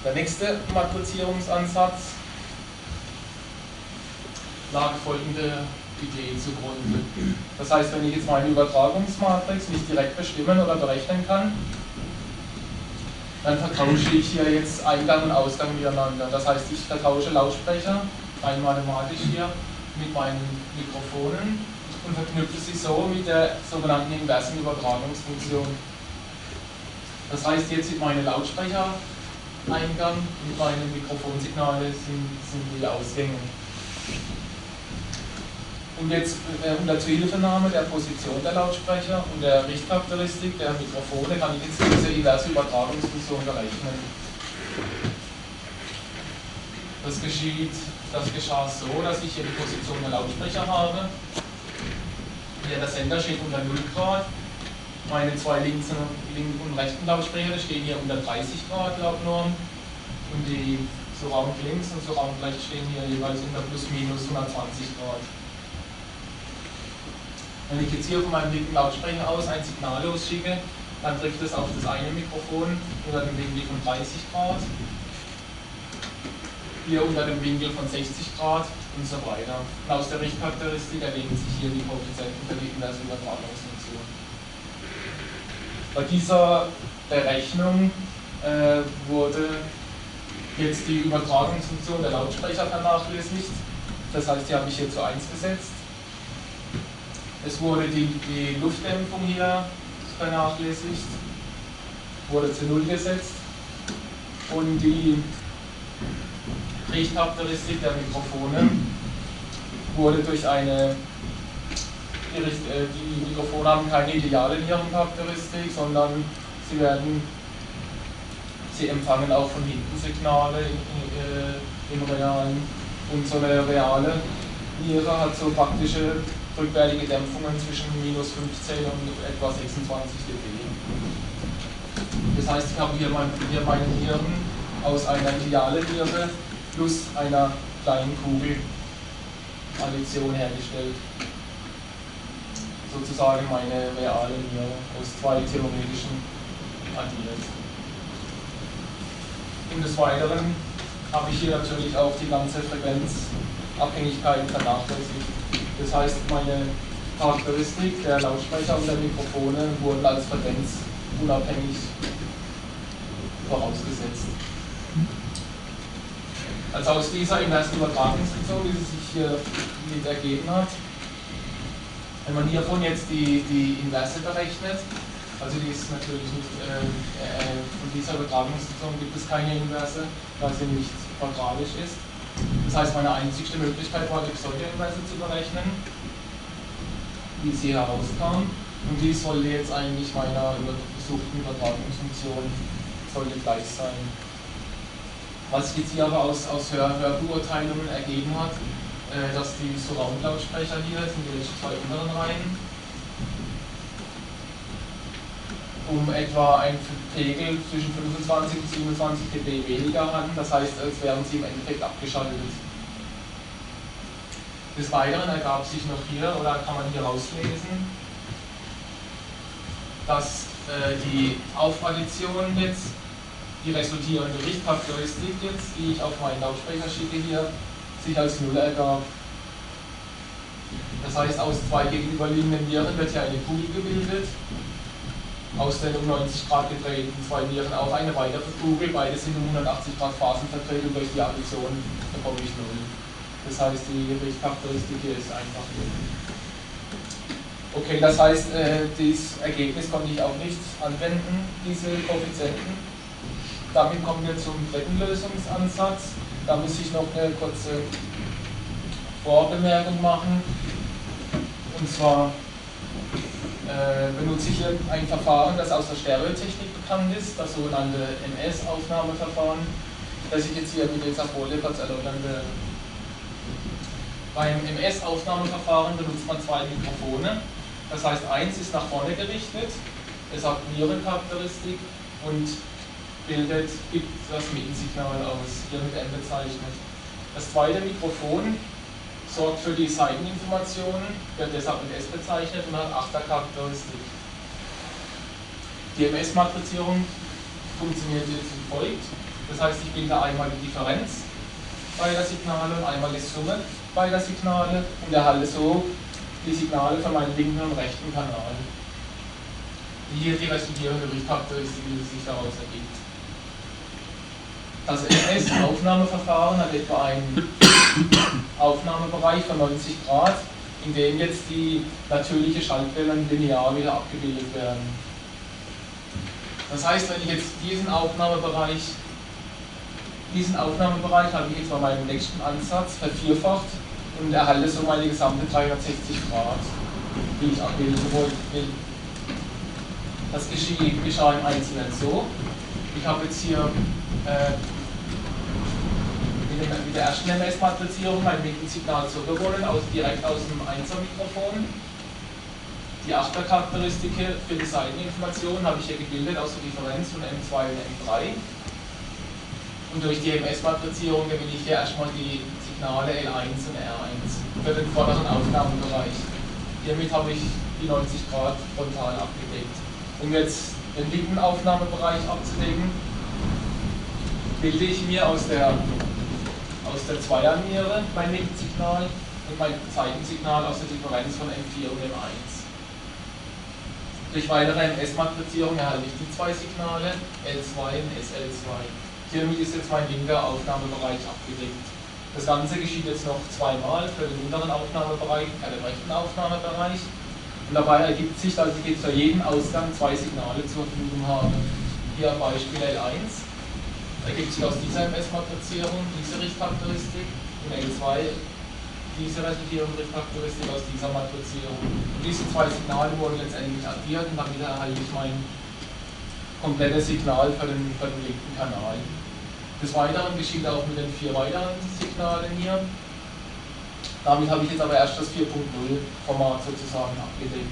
Der nächste Matrizierungsansatz lag folgende Idee zugrunde. Das heißt, wenn ich jetzt meine Übertragungsmatrix nicht direkt bestimmen oder berechnen kann, dann vertausche ich hier jetzt Eingang und Ausgang miteinander. Das heißt, ich vertausche Lautsprecher rein mathematisch hier mit meinen Mikrofonen und verknüpfe sie so mit der sogenannten inversen Übertragungsfunktion. Das heißt, jetzt sind meine Lautsprechereingang und meine Mikrofonsignale sind die Ausgänge. Und jetzt unter Zuhilfenahme der Position der Lautsprecher und der Richtcharakteristik der Mikrofone kann ich jetzt diese inverse Übertragungsfunktion berechnen. Das geschah so, dass ich hier die Position der Lautsprecher habe. Hier der Sender steht unter 0 Grad. Meine zwei linken und rechten Lautsprecher stehen hier unter 30 Grad laut Norm. Und die Surround links und Surround rechts stehen hier jeweils unter plus minus 120 Grad. Wenn ich jetzt hier von meinem linken Lautsprecher aus ein Signal losschicke, dann trifft es auf das eine Mikrofon unter dem Winkel von 30 Grad, hier unter dem Winkel von 60 Grad und so weiter. Und aus der Richtcharakteristik ergeben sich hier die Koeffizienten für die inverse Übertragungsfunktion. Bei dieser Berechnung wurde jetzt die Übertragungsfunktion der Lautsprecher vernachlässigt. Das heißt, die habe ich hier zu 1 gesetzt. Es wurde die Luftdämpfung hier vernachlässigt, wurde zu 0 gesetzt und die Richtcharakteristik der Mikrofone wurde durch die Mikrofone haben keine ideale Nierencharakteristik, sondern sie empfangen auch von hinten Signale im Realen, und so eine reale Niere hat so praktische rückwärtige Dämpfungen zwischen minus 15 und etwa 26 dB. Das heißt, ich habe hier meine Nieren aus einer idealen Niere plus einer kleinen Kugeladdition hergestellt. Sozusagen meine reale Niere aus zwei theoretischen addiert. Und des Weiteren habe ich hier natürlich auch die ganze Frequenzabhängigkeit vernachlässigt. Das heißt, meine Charakteristik der Lautsprecher und der Mikrofone wurden als frequenzunabhängig vorausgesetzt. Also aus dieser inversen Übertragungsfunktion, die sich hier mit ergeben hat, wenn man hiervon jetzt die Inverse berechnet, also die ist natürlich nicht, von dieser Übertragungsfunktion gibt es keine Inverse, da sie nicht quadratisch ist. Das heißt, meine einzigste Möglichkeit war, die Pseudo-Inverse zu berechnen, wie sie herauskam. Und die sollte jetzt eigentlich meiner gesuchten Übertragungsfunktion gleich sein. Was sich jetzt hier aber aus Hörbeurteilungen ergeben hat, dass die Surround-Lautsprecher hier, sind die zwei unteren Reihen, um etwa einen Pegel zwischen 25 und 27 dB weniger hatten, das heißt, als wären sie im Endeffekt abgeschaltet. Des Weiteren ergab sich noch hier, oder kann man hier rauslesen, dass die Aufaddition jetzt, die resultierende Richtcharakteristik jetzt, die ich auf meinen Lautsprecher schicke hier, sich als 0 ergab. Das heißt, aus zwei gegenüberliegenden Nieren wird hier eine Kugel gebildet. Aus den um 90 Grad gedrehten zwei Nieren auch eine weitere Kugel, beide sind um 180 Grad Phasenvertretung, durch die Addition bekomme ich 0. Das heißt, die Richtcharakteristik hier ist einfach 0. Okay, das heißt, dieses Ergebnis konnte ich auch nicht anwenden, diese Koeffizienten. Damit kommen wir zum dritten Lösungsansatz. Da muss ich noch eine kurze Vorbemerkung machen. Und zwar benutze ich hier ein Verfahren, das aus der Stereotechnik bekannt ist, das sogenannte MS-Aufnahmeverfahren, das ich jetzt hier mit dieser Folie kurz erläutern will. Beim MS-Aufnahmeverfahren benutzt man zwei Mikrofone. Das heißt, eins ist nach vorne gerichtet, es hat Nierencharakteristik und gibt das Mittensignal aus, hier mit M bezeichnet. Das zweite Mikrofon sorgt für die Seiteninformationen, wird deshalb mit S bezeichnet und hat Achtercharakteristik. Die MS-Matrizierung funktioniert jetzt wie folgt. Das heißt, ich bilde einmal die Differenz beider Signale und einmal die Summe beider Signale und erhalte so die Signale von meinem linken und rechten Kanal. Hier die resultierende Richtcharakteristik, die sich daraus ergibt. Das MS-Aufnahmeverfahren hat etwa einen Aufnahmebereich von 90 Grad, in dem jetzt die natürliche Schallquellen linear wieder abgebildet werden. Das heißt, wenn ich jetzt diesen Aufnahmebereich habe ich jetzt bei meinem nächsten Ansatz vervierfacht und erhalte so meine gesamte 360 Grad, die ich abbilden will. Das geschah im Einzelnen so. Ich habe jetzt hier mit der ersten MS-Matrizierung mein Winkelsignal zurückgewonnen, direkt aus dem 1er-Mikrofon. Die Achtercharakteristik für die Seiteninformation habe ich hier gebildet aus der Differenz von M2 und M3. Und durch die MS-Matrizierung gewinne ich hier erstmal die Signale L1 und R1 für den vorderen Aufnahmebereich. Hiermit habe ich die 90 Grad frontal abgedeckt. Um jetzt den linken Aufnahmebereich abzudecken, bilde ich mir aus der Zweierniere mein Winkelsignal und mein Seitensignal aus der Differenz von M4 und M1. Durch weitere MS-Matrizierung erhalte ich die zwei Signale, L2 und SL2. Hiermit ist jetzt mein linker Aufnahmebereich abgedeckt. Das Ganze geschieht jetzt noch zweimal für den unteren Aufnahmebereich und für den rechten Aufnahmebereich. Und dabei ergibt sich, dass ich jetzt für jeden Ausgang zwei Signale zur Verfügung habe. Hier am Beispiel L1 ergibt sich aus dieser MS-Matrizierung diese Richtcharakteristik und L2 diese resultierende Richtcharakteristik aus dieser Matrizierung. Und diese zwei Signale wurden letztendlich addiert und damit erhalte ich mein komplettes Signal für den linken Kanal. Des Weiteren geschieht auch mit den 4 weiteren Signalen hier. Damit habe ich jetzt aber erst das 4.0 Format sozusagen abgedeckt.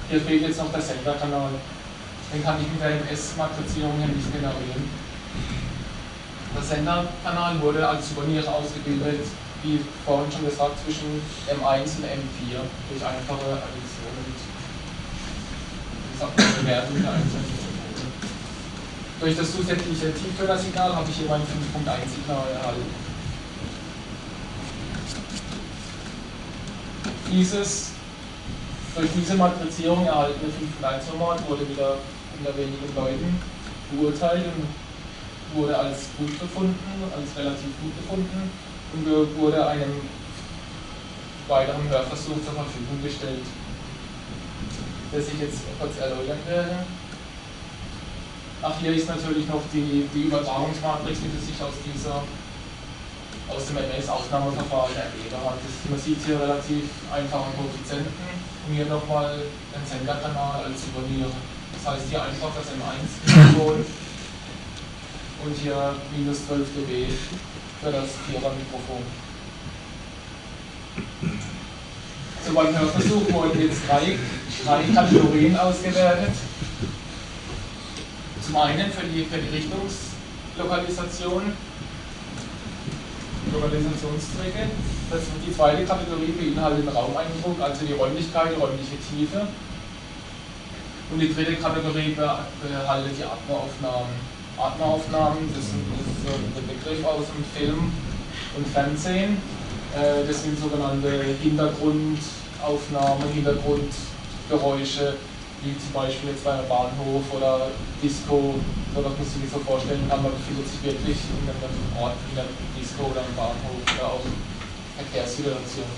Hier fehlt jetzt noch der Senderkanal. Den kann ich mit der MS-Matrizierung hier nicht generieren. Der Senderkanal wurde als Souvenir ausgebildet, wie vorhin schon gesagt, zwischen M1 und M4 durch einfache Addition und Bewertung der einzelnen Signale. Durch das zusätzliche Tieftöner-Signal habe ich hier mein 5.1-Signal erhalten. Durch diese Matrizierung erhaltene 5.1-Format wurde wieder unter wenigen Leuten beurteilt und wurde als gut befunden, als relativ gut befunden und wurde einem weiteren Hörversuch zur Verfügung gestellt, das ich jetzt kurz erläutern werde. Ach, hier ist natürlich noch die Übertragungsmatrix, die sich aus dem MS-Aufnahmeverfahren ergeben hat. Man sieht hier relativ einfache Koeffizienten und hier nochmal den Senderkanal als Souvenir. Das heißt hier einfach das M1-Mikrofon und hier minus 12 dB für das 4er-Mikrofon. So, beim Hörversuch wurden jetzt drei Kategorien ausgewertet. Zum einen für die Lokalisationszwecke. Die zweite Kategorie beinhaltet den Raumeindruck, also die Räumlichkeit, die räumliche Tiefe. Und die dritte Kategorie beinhaltet die Atmoaufnahmen. Atmoaufnahmen, das ist der Begriff aus dem Film und Fernsehen. Das sind sogenannte Hintergrundaufnahmen, Hintergrundgeräusche, wie zum Beispiel jetzt bei einem Bahnhof oder Disco, so dass man sich das so vorstellen kann, man befindet sich wirklich in einem Ort wie einem Disco oder einem Bahnhof oder auch Verkehrssituation.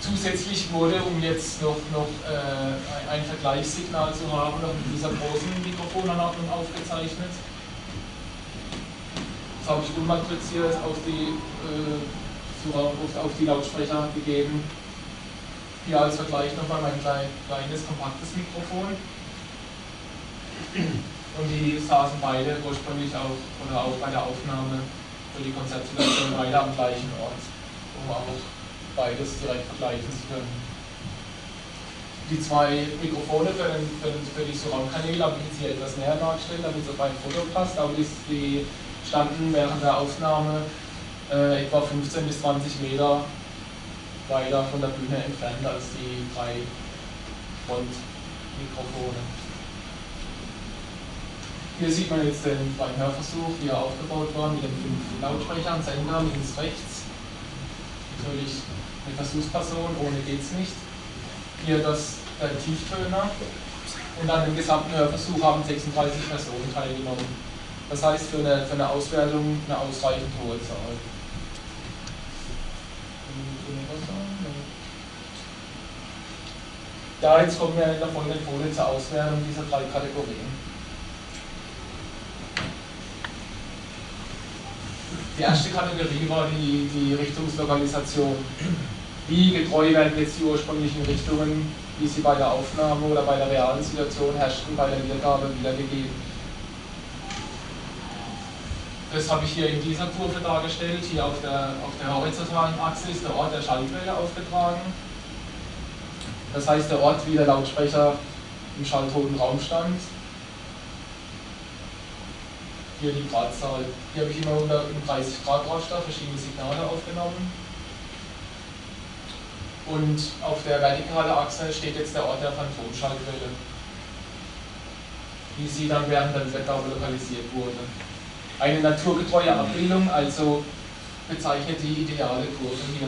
Zusätzlich wurde, um jetzt noch ein Vergleichssignal zu haben, noch mit dieser großen Mikrofonanordnung aufgezeichnet. Das habe ich unmatriziert auf die Lautsprecher gegeben. Hier als Vergleich nochmal mein kleines, kompaktes Mikrofon. Und die saßen beide ursprünglich auch bei der Aufnahme für die Konzertsituation beide am gleichen Ort, um auch beides direkt vergleichen zu können. Die zwei Mikrofone für die Surround-Kanäle habe ich jetzt hier etwas näher dargestellt, damit es auf ein Foto passt, aber die standen während der Aufnahme etwa 15 bis 20 Meter weiter von der Bühne entfernt als die drei Frontmikrofone. Hier sieht man jetzt den freien Hörversuch, wie er aufgebaut war, mit den 5 Lautsprechern, Sender links, rechts. Natürlich eine Versuchsperson, ohne geht's nicht. Hier der Tieftöner. Und an dem gesamten Hörversuch haben 36 Personen teilgenommen. Das heißt für eine Auswertung eine ausreichend hohe Zahl. Ja, jetzt kommen wir in der folgenden Folie zur Auswertung dieser 3 Kategorien. Die erste Kategorie war die Richtungslokalisation. Wie getreu werden jetzt die ursprünglichen Richtungen, wie sie bei der Aufnahme oder bei der realen Situation herrschten, bei der Wiedergabe wiedergegeben. Das habe ich hier in dieser Kurve dargestellt. Hier auf der horizontalen Achse ist der Ort der Schallquelle aufgetragen. Das heißt der Ort, wie der Lautsprecher im schalltoten Raum stand. Hier die Gradzahl. Hier habe ich immer unter 30 Grad Draufstab verschiedene Signale aufgenommen. Und auf der vertikalen Achse steht jetzt der Ort der Phantomschallquelle, wie sie dann während der Wiedergabe lokalisiert wurde. Eine naturgetreue Abbildung, also bezeichnet die ideale Kurve hier.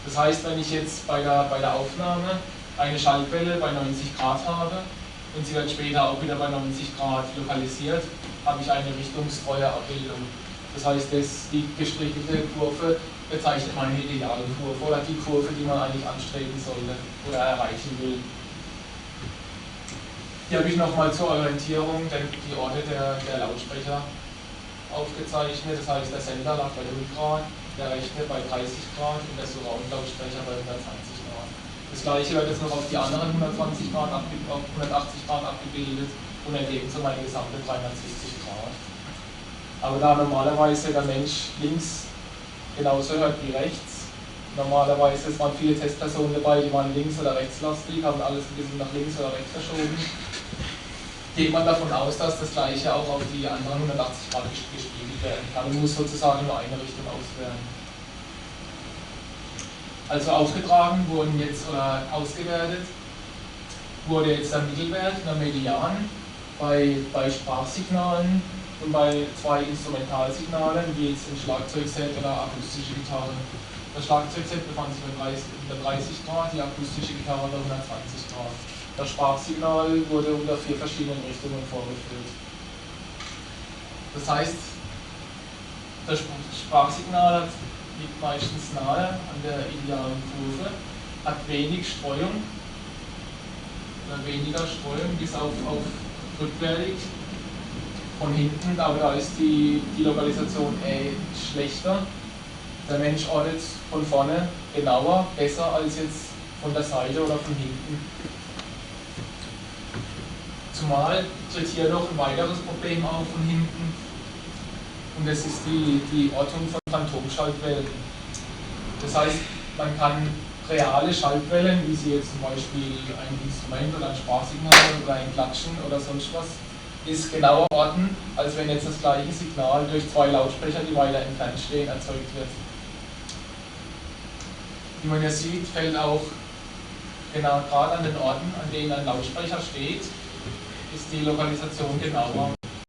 Das heißt, wenn ich jetzt bei der Aufnahme eine Schallquelle bei 90 Grad habe und sie wird später auch wieder bei 90 Grad lokalisiert, habe ich eine richtungstreue Abbildung. Das heißt, die gestrichelte Kurve bezeichnet meine ideale Kurve oder die Kurve, die man eigentlich anstreben sollte oder erreichen will. Hier habe ich nochmal zur Orientierung die Orte der Lautsprecher aufgezeichnet. Das heißt, der Sender lag bei 0 Grad, der rechte bei 30 Grad und der Surround-Lautsprecher bei 120 Grad. Das gleiche wird jetzt noch auf die anderen 120 Grad, auf 180 Grad abgebildet und ergeben so meine gesamte 360 Grad. Aber da normalerweise der Mensch links genauso hört wie rechts, normalerweise, es waren viele Testpersonen dabei, die waren links- oder rechtslastig, haben alles ein bisschen nach links oder rechts verschoben, geht man davon aus, dass das gleiche auch auf die anderen 180 Grad gespiegelt werden kann und muss sozusagen nur eine Richtung auswählen. Also aufgetragen wurden jetzt oder ausgewertet wurde jetzt der Mittelwert, der Median, bei Sprachsignalen und bei 2 Instrumentalsignalen, wie jetzt ein Schlagzeugset oder akustische Gitarre. Das Schlagzeugset befand sich unter 30 Grad, die akustische Gitarre unter 120 Grad. Das Sprachsignal wurde unter 4 verschiedenen Richtungen vorgeführt. Das heißt, das Sprachsignal liegt meistens nahe an der idealen Kurve, hat wenig Streuung, oder weniger Streuung, bis auf rückwärtig von hinten, aber da ist die Lokalisation schlechter. Der Mensch ortet von vorne genauer, besser als jetzt von der Seite oder von hinten. Zumal tritt hier noch ein weiteres Problem auf von hinten, und das ist die Ortung von Phantomschallquellen. Das heißt, man kann reale Schallquellen, wie sie jetzt zum Beispiel ein Instrument oder ein Sprachsignal oder ein Klatschen oder sonst was, ist genauer orten, als wenn jetzt das gleiche Signal durch 2 Lautsprecher, die weiter entfernt stehen, erzeugt wird. Wie man ja sieht, fällt auch genau gerade an den Orten, an denen ein Lautsprecher steht, ist die Lokalisation genauer.